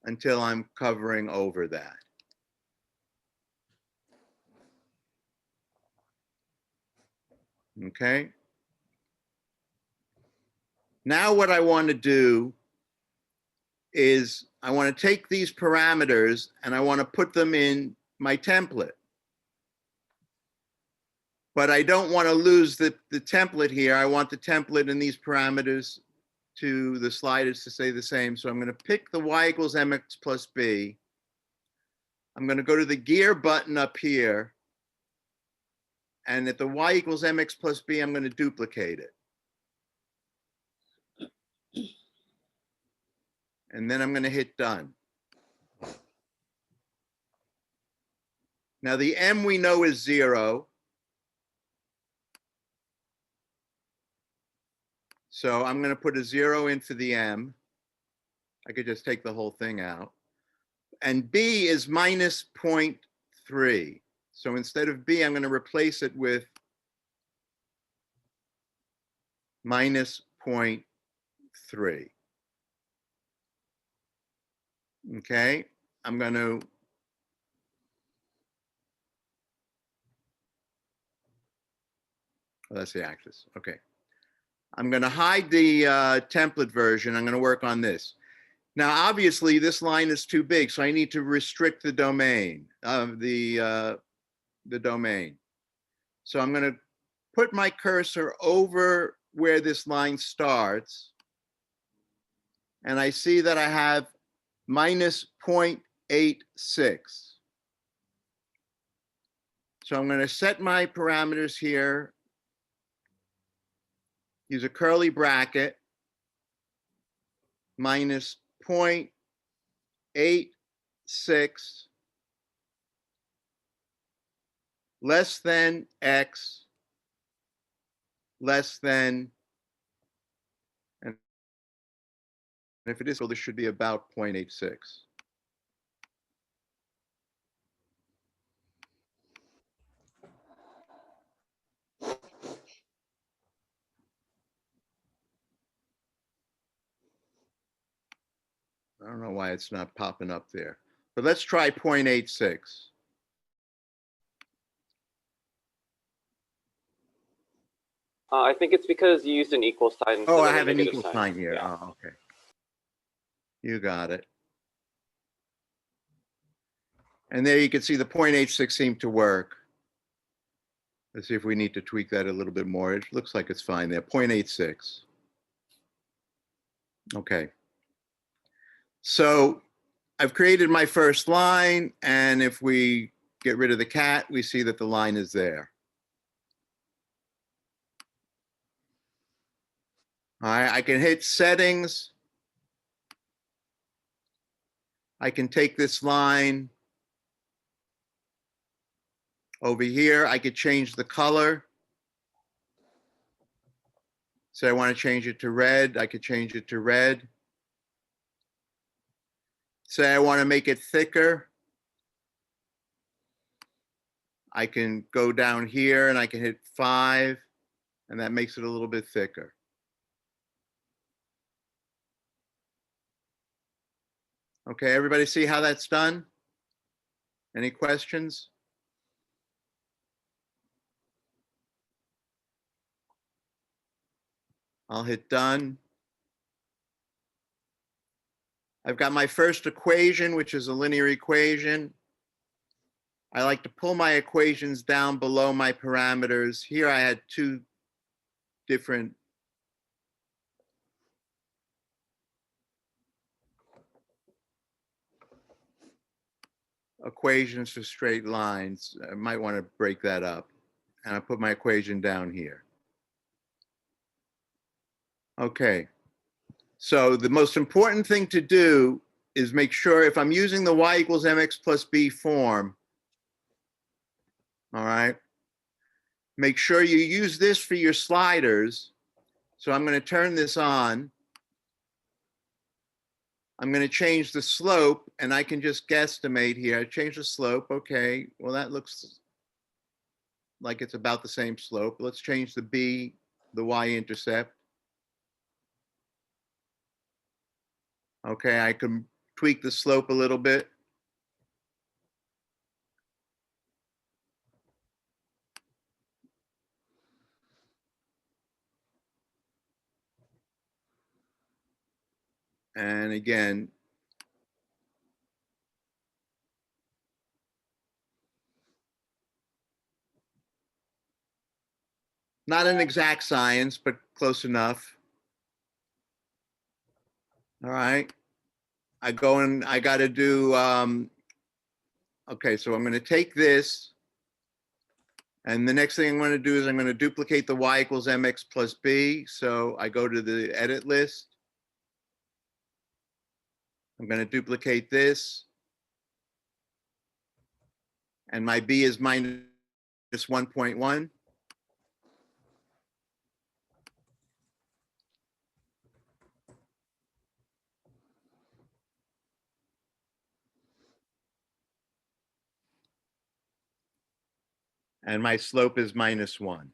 until I'm covering over that. Okay. Now what I want to do is I want to take these parameters and I want to put them in my template. But I don't want to lose the template here. I want the template and these parameters to the sliders to stay the same. So I'm going to pick the y equals mx plus b. I'm going to go to the gear button up here. And at the y equals mx plus b, I'm going to duplicate it. And then I'm going to hit done. Now the m we know is 0. So I'm going to put a 0 in for the m. I could just take the whole thing out. And b is minus 0.3. So instead of b, I'm going to replace it with minus 0.3. Okay, I'm going to that's the axis. Okay. I'm going to hide the template version. I'm going to work on this. Now, obviously, this line is too big, so I need to restrict the domain of the domain. So I'm going to put my cursor over where this line starts, and I see that I have minus 0.86. So I'm going to set my parameters here. Use a curly bracket, minus 0.86 less than x less than, and if it is, well, this should be about 0.86. I don't know why it's not popping up there, but let's try 0.86. I think it's because you used an equal sign. Oh, I have an equal sign here. Yeah. Oh, okay. You got it. And there you can see the 0.86 seemed to work. Let's see if we need to tweak that a little bit more. It looks like it's fine there, 0.86. Okay. So I've created my first line, and if we get rid of the cat, we see that the line is there. All right, I can hit settings. I can take this line over here. I could change the color. Say I want to change it to red. I could change it to red. Say I want to make it thicker. I can go down here and I can hit 5, and that makes it a little bit thicker. Okay, everybody see how that's done? Any questions? I'll hit done. I've got my first equation, which is a linear equation. I like to pull my equations down below my parameters. Here I had 2 different equations for straight lines. I might want to break that up. And I put my equation down here. Okay. So the most important thing to do is make sure if I'm using the y equals mx plus b form, all right, make sure you use this for your sliders. So I'm going to turn this on. I'm going to change the slope, and I can just guesstimate here. Change the slope. Okay, well, that looks like it's about the same slope. Let's change the b, the y-intercept. Okay, I can tweak the slope a little bit. And again, not an exact science, but close enough. All right. I go and I got to do, okay, so I'm going to take this. And the next thing I'm going to do is I'm going to duplicate the y equals mx plus b. So I go to the edit list. I'm going to duplicate this. And my b is minus 1.1. And my slope is minus 1.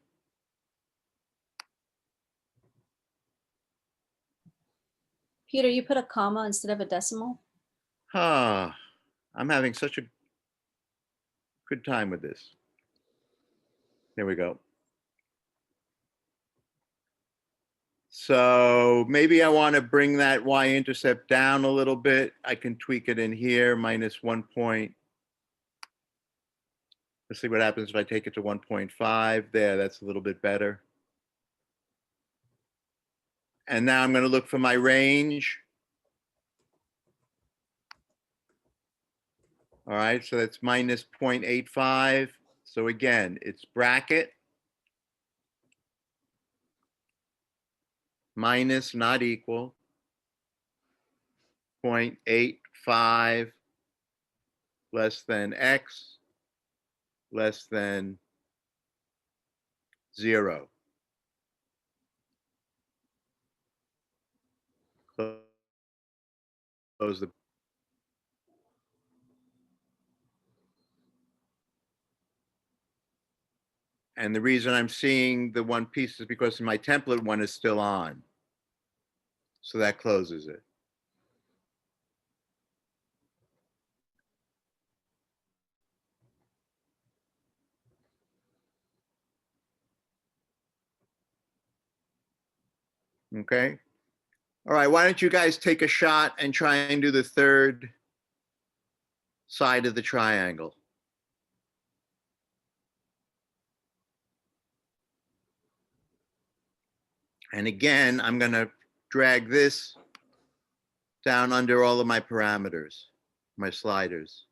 Peter, you put a comma instead of a decimal? Huh. I'm having such a good time with this. There we go. So maybe I want to bring that y-intercept down a little bit. I can tweak it in here, minus 1 point. Let's see what happens if I take it to 1.5. There, that's a little bit better. And now I'm going to look for my range. All right, so that's minus 0.85. So again, it's bracket, minus, not equal, 0.85 less than x less than 0. Close the. And the reason I'm seeing the one piece is because my template one is still on. So that closes it. Okay. All right, why don't you guys take a shot and try and do the third side of the triangle. And again, I'm going to drag this down under all of my parameters, my sliders.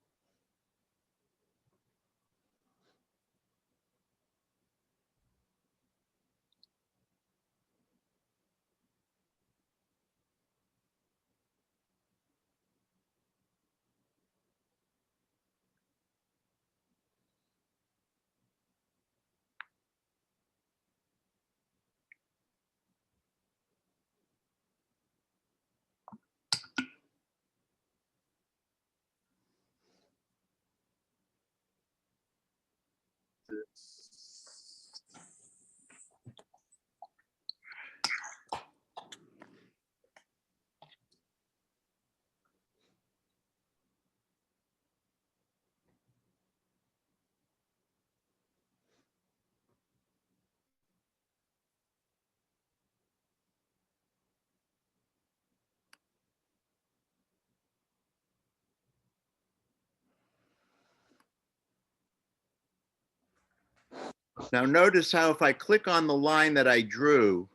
Now notice how if I click on the line that I drew,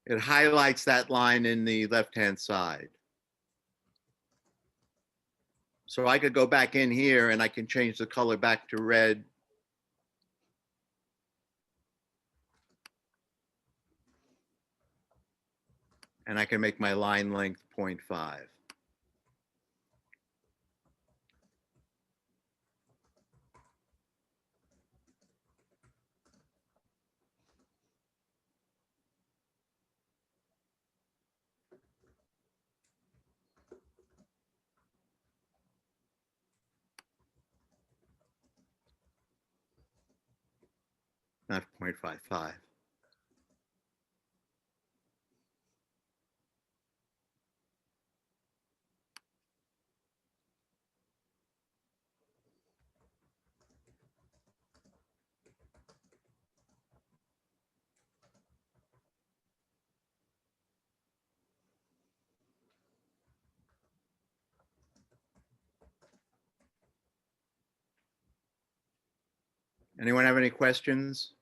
it highlights that line in the left-hand side. So I could go back in here and I can change the color back to red. And I can make my line length 0.5. Not 0.55. Anyone have any questions?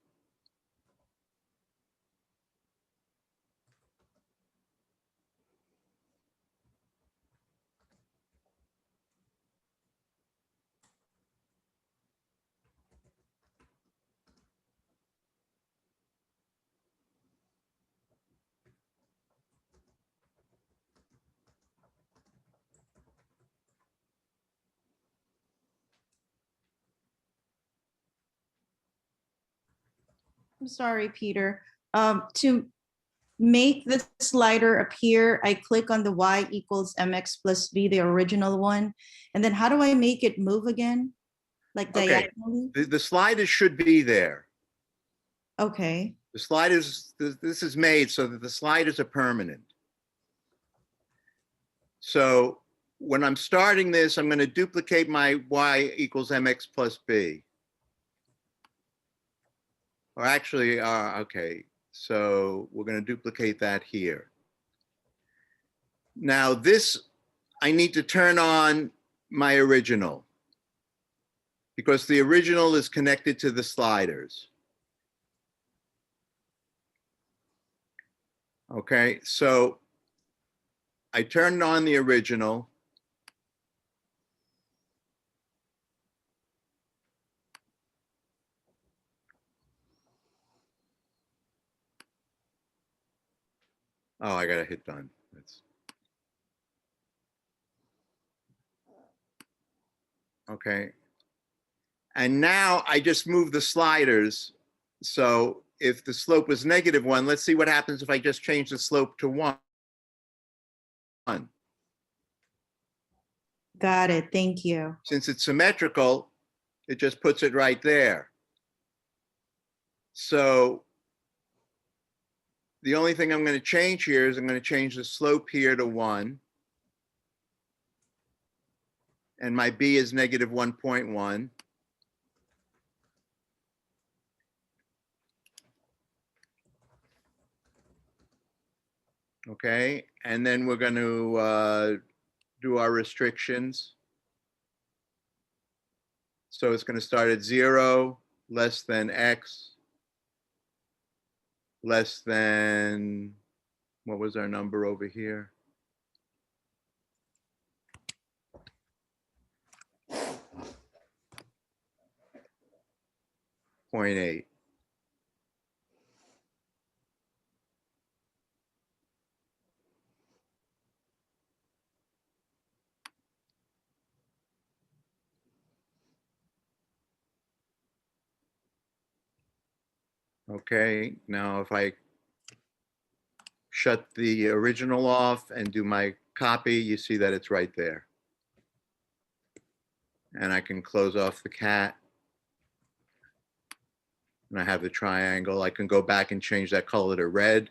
I'm sorry, Peter. To make the slider appear, I click on the y equals mx plus b, the original one. And then how do I make it move again? Like Okay. diagonally? The sliders should be there. Okay, The sliders, this is made so that the sliders are permanent. So when I'm starting this, I'm going to duplicate my y equals mx plus b. Or actually, okay, so we're going to duplicate that here. Now this, I need to turn on my original because the original is connected to the sliders. Okay, so I turned on the original. Oh, I gotta hit done. That's okay. And now I just move the sliders. So if the slope was -1, let's see what happens if I just change the slope to 1. got it. Thank you. Since it's symmetrical, it just puts it right there. So the only thing I'm going to change here is I'm going to change the slope here to 1. And my b is -1.1. Okay, and then we're going to do our restrictions. So it's going to start at 0, less than x, less than, what was our number over here? .8. Okay, now if I shut the original off and do my copy, you see that it's right there. And I can close off the cat. And I have the triangle. I can go back and change that color to red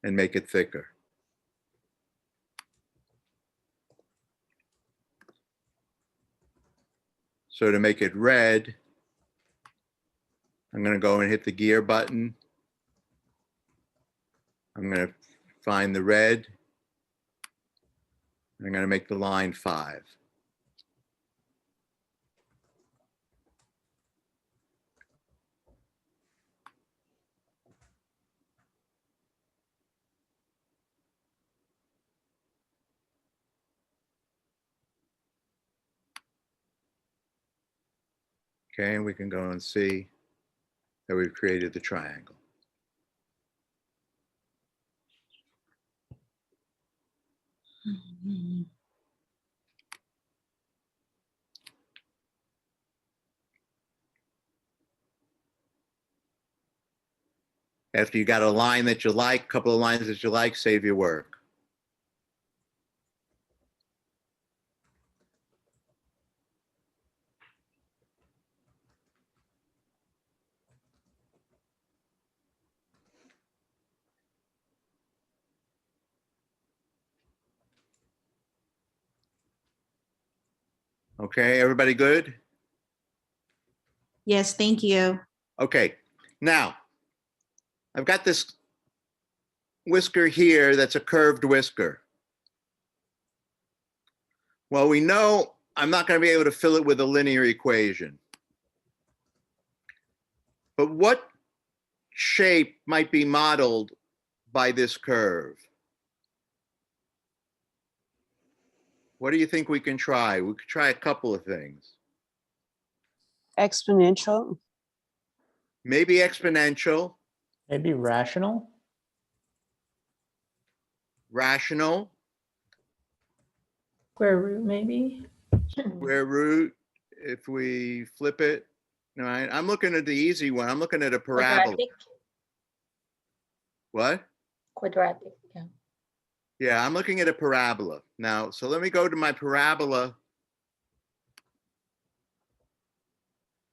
and make it thicker. So to make it red, I'm going to go and hit the gear button. I'm going to find the red. I'm going to make the line 5. Okay, and we can go and see that we've created the triangle. After you got a line that you like, a couple of lines that you like, save your work. Okay, everybody good? Yes, thank you. Okay, now I've got this whisker here that's a curved whisker. Well, we know I'm not going to be able to fill it with a linear equation. But what shape might be modeled by this curve? What do you think we can try? We could try a couple of things. Exponential. Maybe exponential, Maybe rational. rational, Square root, maybe. square root, if we flip it. All right, I'm looking at the easy one. I'm looking at a parabola. Quadratic. What? Quadratic. Yeah. Yeah, I'm looking at a parabola. Now, so let me go to my parabola.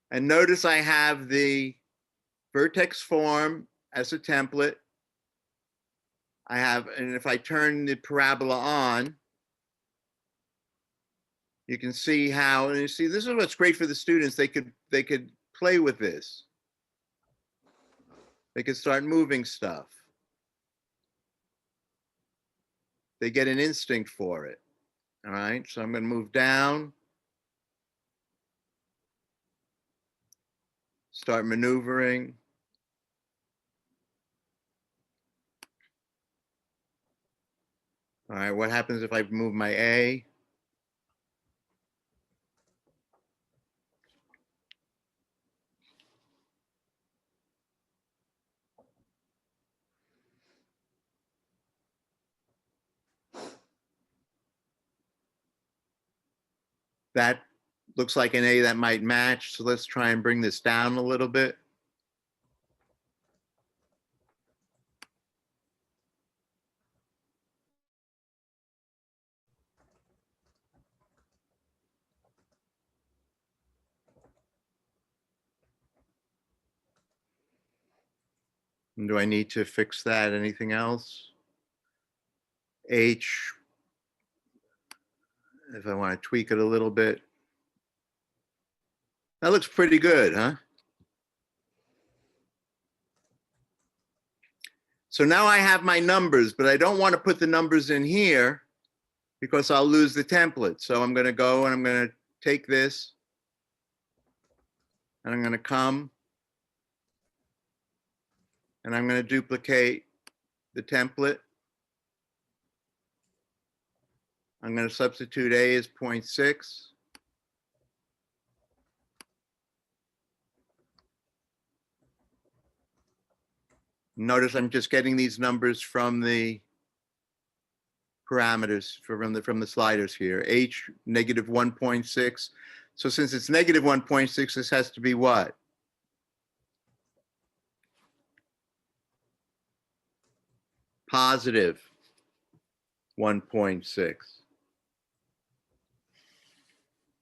And notice I have the vertex form as a template. I have, and if I turn the parabola on, you can see how, and you see, this is what's great for the students. They could play with this. They could start moving stuff. They get an instinct for it. All right, so I'm going to move down. Start maneuvering. All right, what happens if I move my A? That looks like an A that might match. So let's try and bring this down a little bit. And do I need to fix that? Anything else? H, if I want to tweak it a little bit. That looks pretty good, huh? So now I have my numbers, but I don't want to put the numbers in here because I'll lose the template. So I'm going to go and I'm going to take this and I'm going to come and I'm going to duplicate the template. I'm going to substitute A as 0.6. Notice I'm just getting these numbers from the parameters from the sliders here. H negative 1.6. So since it's negative 1.6, this has to be what? Positive 1.6.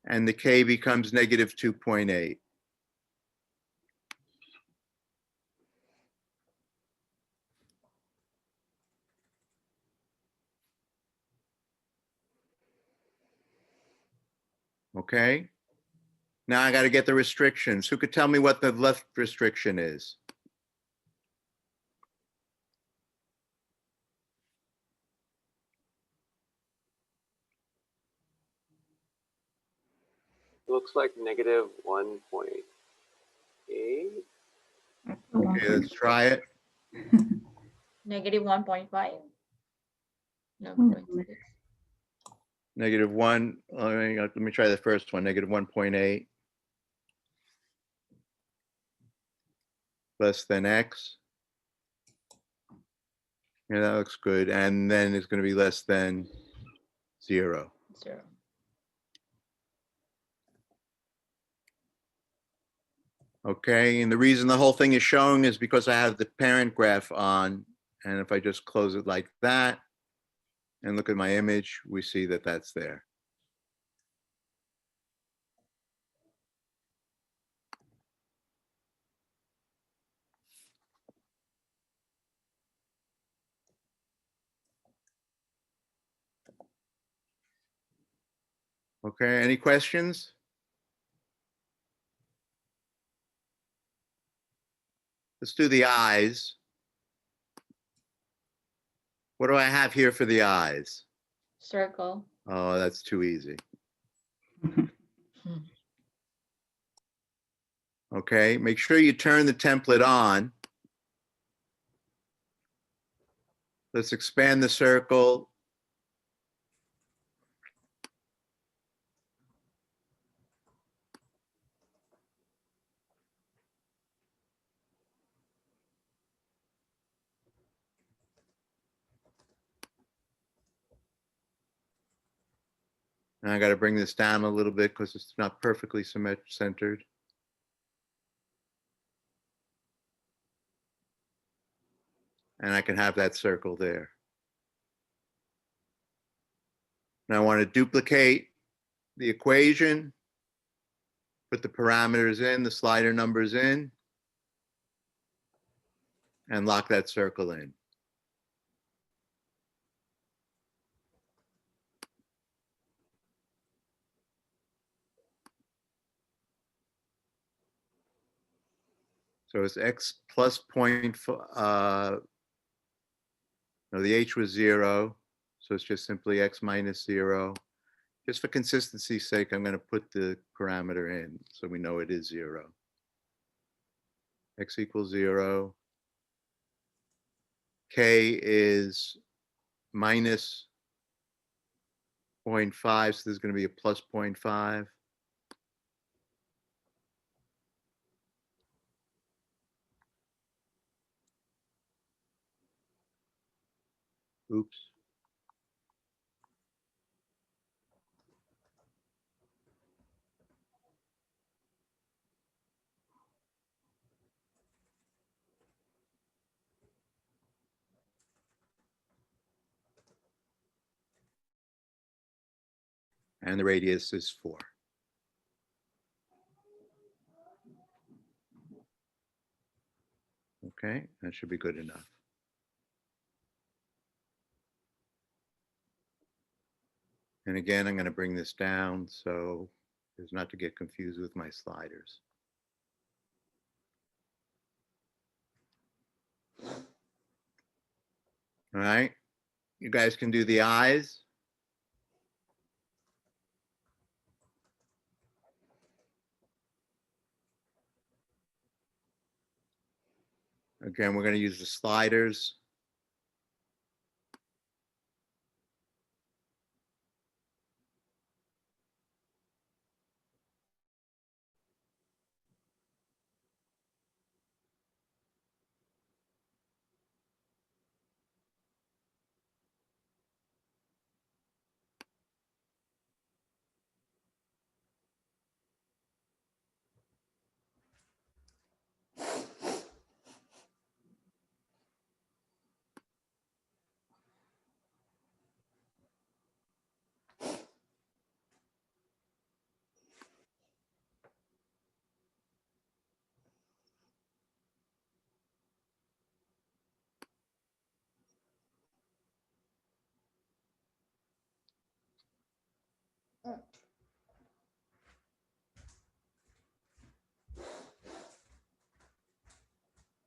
And the K becomes negative 2.8. Okay. Now I got to get the restrictions. Who could tell me what the left restriction is? Looks like negative 1.8. Okay, let's try it. Negative 1.5. No, Hmm. 0.6. Negative 1. Let me try the first one. Negative 1.8 less than X. Yeah, that looks good. And then it's going to be less than 0. 0. Okay, and the reason the whole thing is showing is because I have the parent graph on. And if I just close it like that and look at my image, we see that that's there. Okay, any questions? Let's do the eyes. What do I have here for the eyes? Circle. Oh, that's too easy. Okay, make sure you turn the template on. Let's expand the circle. And I got to bring this down a little bit because it's not perfectly centered. And I can have that circle there. Now I want to duplicate the equation, put the parameters in, the slider numbers in, and lock that circle in. So it's x plus no, the h was 0, so it's just simply x minus 0. Just for consistency's sake, I'm going to put the parameter in so we know it is 0. X equals 0. K is minus 0.5, so there's going to be a plus 0.5. Oops. And the radius is 4. Okay, that should be good enough. And again, I'm going to bring this down so as not to get confused with my sliders. All right, you guys can do the eyes. Again, we're going to use the sliders.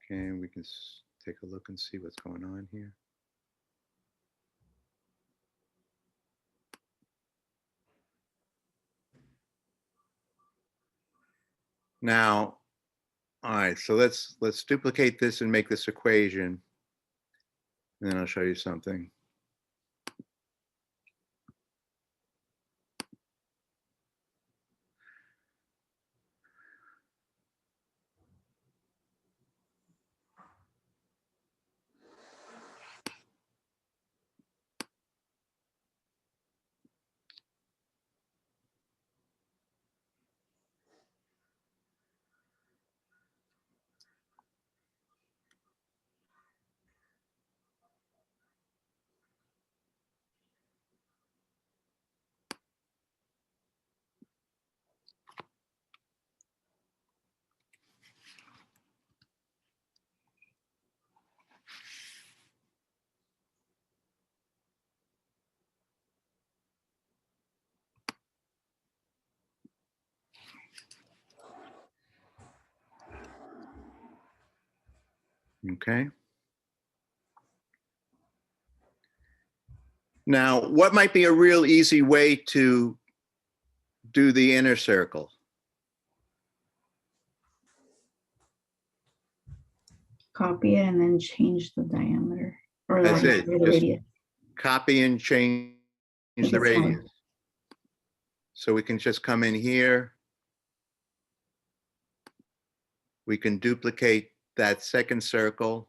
Okay, we can take a look and see what's going on here. Now, all right, so let's duplicate this and make this equation. And then I'll show you something. Okay. Now, what might be a real easy way to do the inner circle? Copy it and then change the diameter or That's the it. the Just radius. copy and change Make the it smaller. radius. So we can just come in here. We can duplicate that second circle.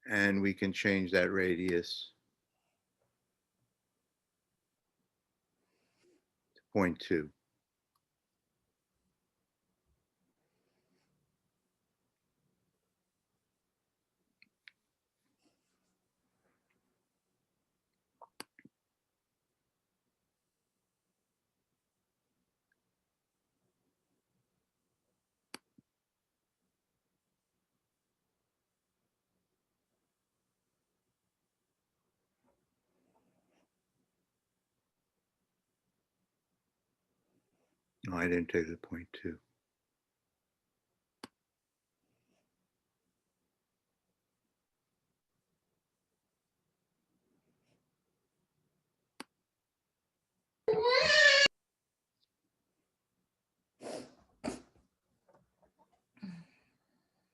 And we can change that radius to 0.2. No, I didn't take the 0.2.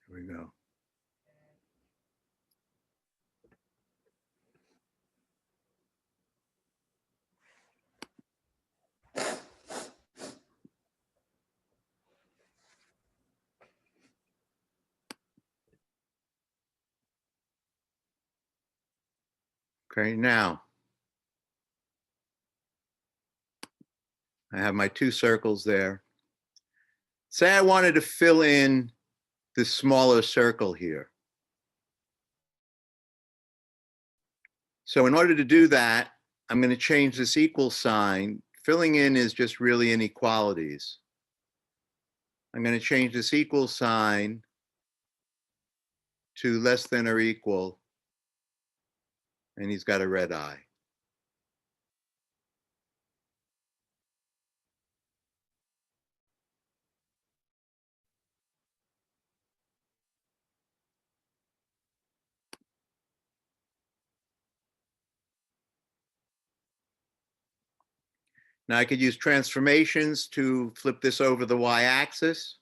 Here we go. Okay, now I have my two circles there. Say I wanted to fill in the smaller circle here. So in order to do that, I'm going to change this equal sign. Filling in is just really inequalities. I'm going to change this equal sign to less than or equal, and he's got a red eye. Now I could use transformations to flip this over the y-axis.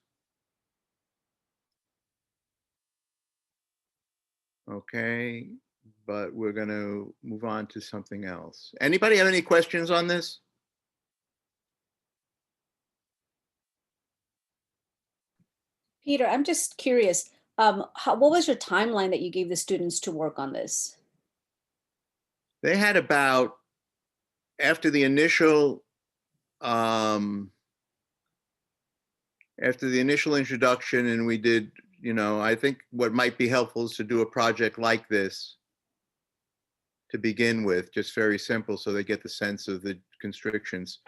Okay, but we're going to move on to something else. Anybody have any questions on this? Peter, I'm just curious, what was your timeline that you gave the students to work on this? They had about, after the initial introduction, and we did, I think what might be helpful is to do a project like this to begin with, just very simple, so they get the sense of the constrictions.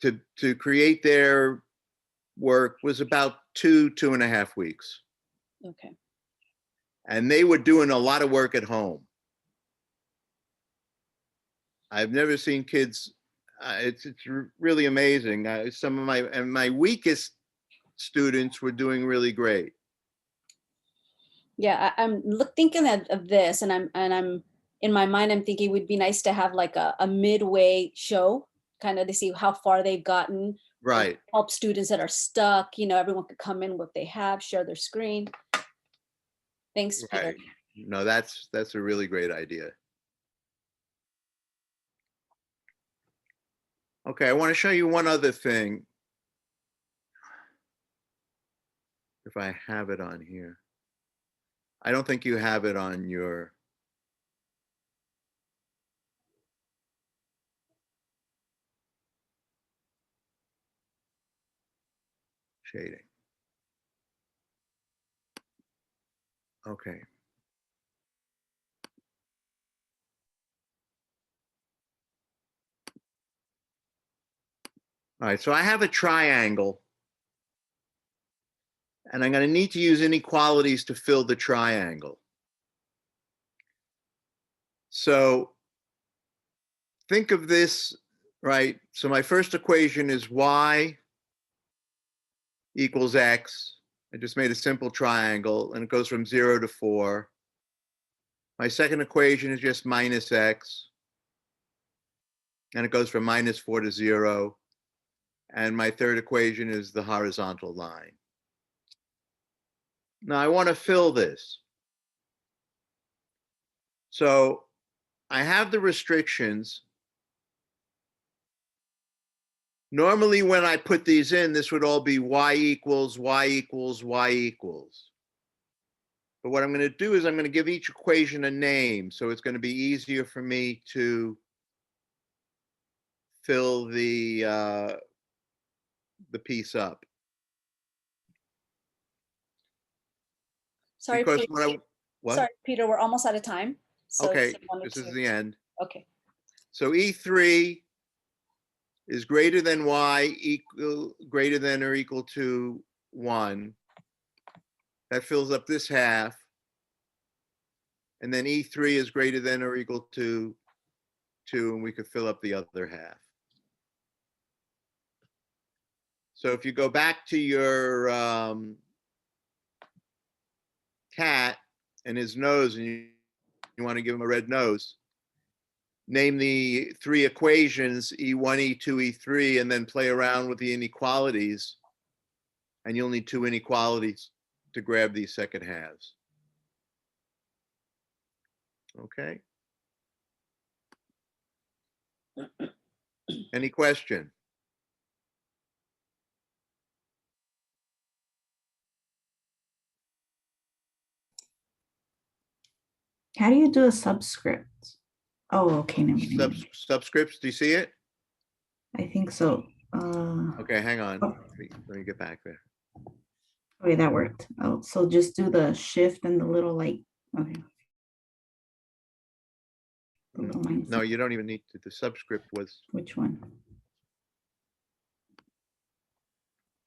To create their work was about 2.5 weeks. Okay. And they were doing a lot of work at home. I've never seen kids, it's really amazing. Some of my weakest students were doing really great. Yeah, I'm thinking of this, and I'm in my mind, I'm thinking it would be nice to have like a midway show, kind of to see how far they've gotten. Right. Help students that are stuck, everyone could come in what they have, share their screen. Thanks, Peter. Right. No, that's a really great idea. Okay, I want to show you one other thing. If I have it on here. I don't think you have it on your shading. Okay. All right, so I have a triangle, and I'm going to need to use inequalities to fill the triangle. So think of this, right? So my first equation is y equals x. I just made a simple triangle, and it goes from 0 to 4. My second equation is just minus x, and it goes from -4 to 0. And my third equation is the horizontal line. Now I want to fill this. So I have the restrictions. Normally, when I put these in, this would all be y equals, y equals, y equals. But what I'm going to do is I'm going to give each equation a name. So it's going to be easier for me to fill the piece up. Sorry, Because Peter, what? sorry, Peter, we're almost out of time. So Okay, just wanted this is to- the end. Okay, So E3 is greater than y greater than or equal to 1. That fills up this half. And then E3 is greater than or equal to 2, and we could fill up the other half. So if you go back to your cat and his nose, and you want to give him a red nose, name the 3 equations, E1, E2, E3, and then play around with the inequalities. And you'll need 2 inequalities to grab these second halves. Okay. Any question? How do you do a subscript? Oh, okay, never mind. Subscripts, do you see it? I think so. Okay, hang on. Let me get back there. Okay, that worked. Oh, so just do the shift and the little like, okay. The little minus No, sign. you don't even need to. The subscript was, Which one?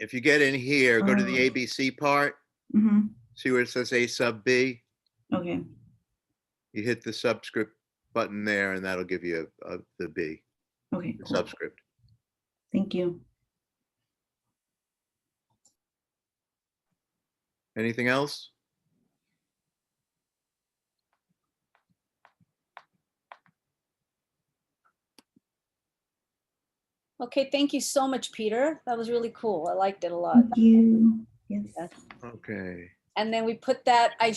if you get in here, go to the Oh. ABC part, Mm-hmm. see where it says A sub B. Okay, You hit the subscript button there, and that'll give you the B, okay, the cool. subscript. Thank you. Anything else? okay, thank you so much, Peter. That was really cool. I liked it a lot. Thank you. Yes. Yes. Okay. And then we put that, I